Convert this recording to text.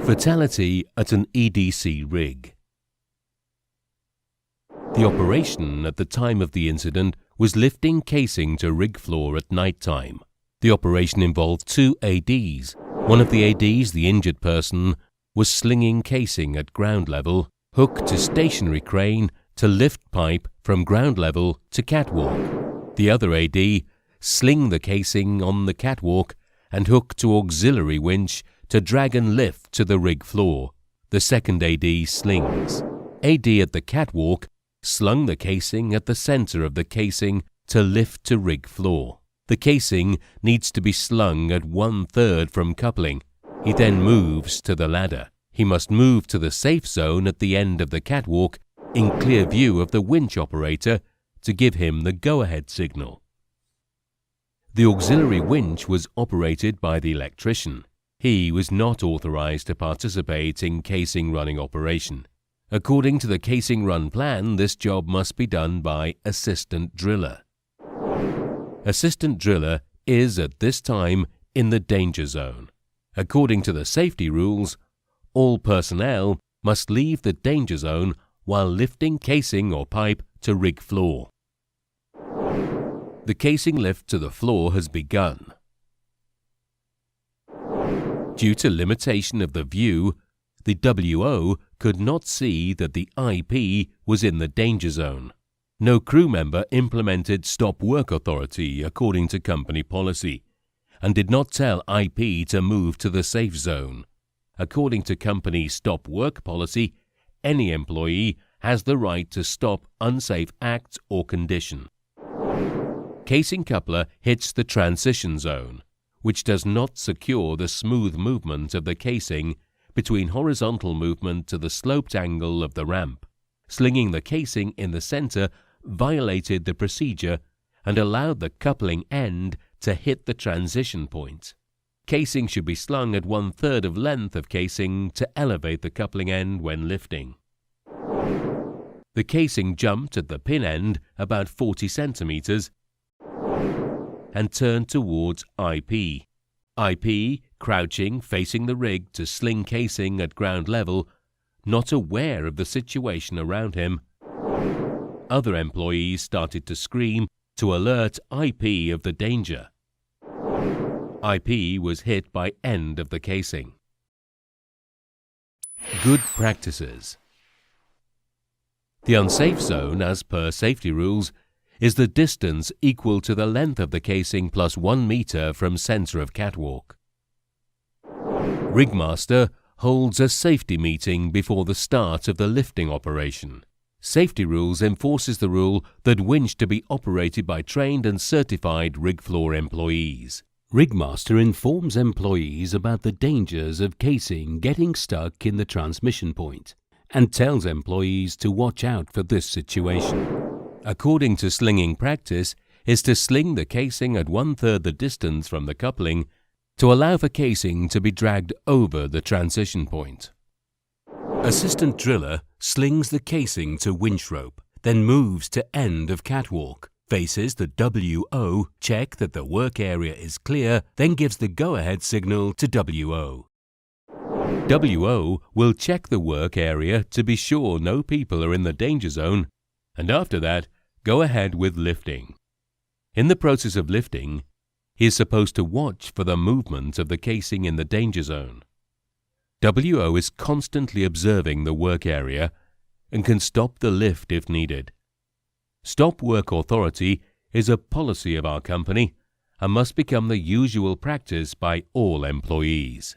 Fatality at an EDC rig. The operation at the time of the incident was lifting casing to rig floor at night time. The operation involved 2 ADs. One of the ADs, the injured person, was slinging casing at ground level, hooked to stationary crane to lift pipe from ground level to catwalk. The other AD, sling the casing on the catwalk and hook to auxiliary winch to drag and lift to the rig floor. The second AD slings. AD at the catwalk slung the casing at the center of the casing to lift to rig floor. The casing needs to be slung at 1/3 from coupling. He then moves to the ladder. He must move to the safe zone at the end of the catwalk in clear view of the winch operator to give him the go-ahead signal. The auxiliary winch was operated by the electrician. He was not authorized to participate in casing running operation. According to the casing run plan, this job must be done by assistant driller. Assistant driller is at this time in the danger zone. According to the safety rules, all personnel must leave the danger zone while lifting casing or pipe to rig floor. The casing lift to the floor has begun. Due to limitation of the view, the WO could not see that the IP was in the danger zone. No crew member implemented stop work authority according to company policy and did not tell IP to move to the safe zone. According to company stop work policy, any employee has the right to stop unsafe act or condition. Casing coupler hits the transition zone, which does not secure the smooth movement of the casing between horizontal movement to the sloped angle of the ramp. Slinging the casing in the center violated the procedure and allowed the coupling end to hit the transition point. Casing should be slung at 1/3 of length of casing to elevate the coupling end when lifting. The casing jumped at the pin end about 40 centimeters and turned towards IP. IP, crouching, facing the rig to sling casing at ground level, not aware of the situation around him. Other employees started to scream to alert IP of the danger. IP was hit by end of the casing. Good practices. The unsafe zone, as per safety rules, is the distance equal to the length of the casing plus 1 meter from center of catwalk. Rigmaster holds a safety meeting before the start of the lifting operation. Safety rules enforces the rule that winch to be operated by trained and certified rig floor employees. Rigmaster informs employees about the dangers of casing getting stuck in the transmission point and tells employees to watch out for this situation. According to slinging practice, is to sling the casing at 1/3 the distance from the coupling to allow for casing to be dragged over the transition point. Assistant driller slings the casing to winch rope, then moves to end of catwalk, faces the WO, check that the work area is clear, then gives the go-ahead signal to WO. WO will check the work area to be sure no people are in the danger zone, and after that, go ahead with lifting. In the process of lifting, he is supposed to watch for the movement of the casing in the danger zone. WO is constantly observing the work area and can stop the lift if needed. Stop work authority is a policy of our company and must become the usual practice by all employees.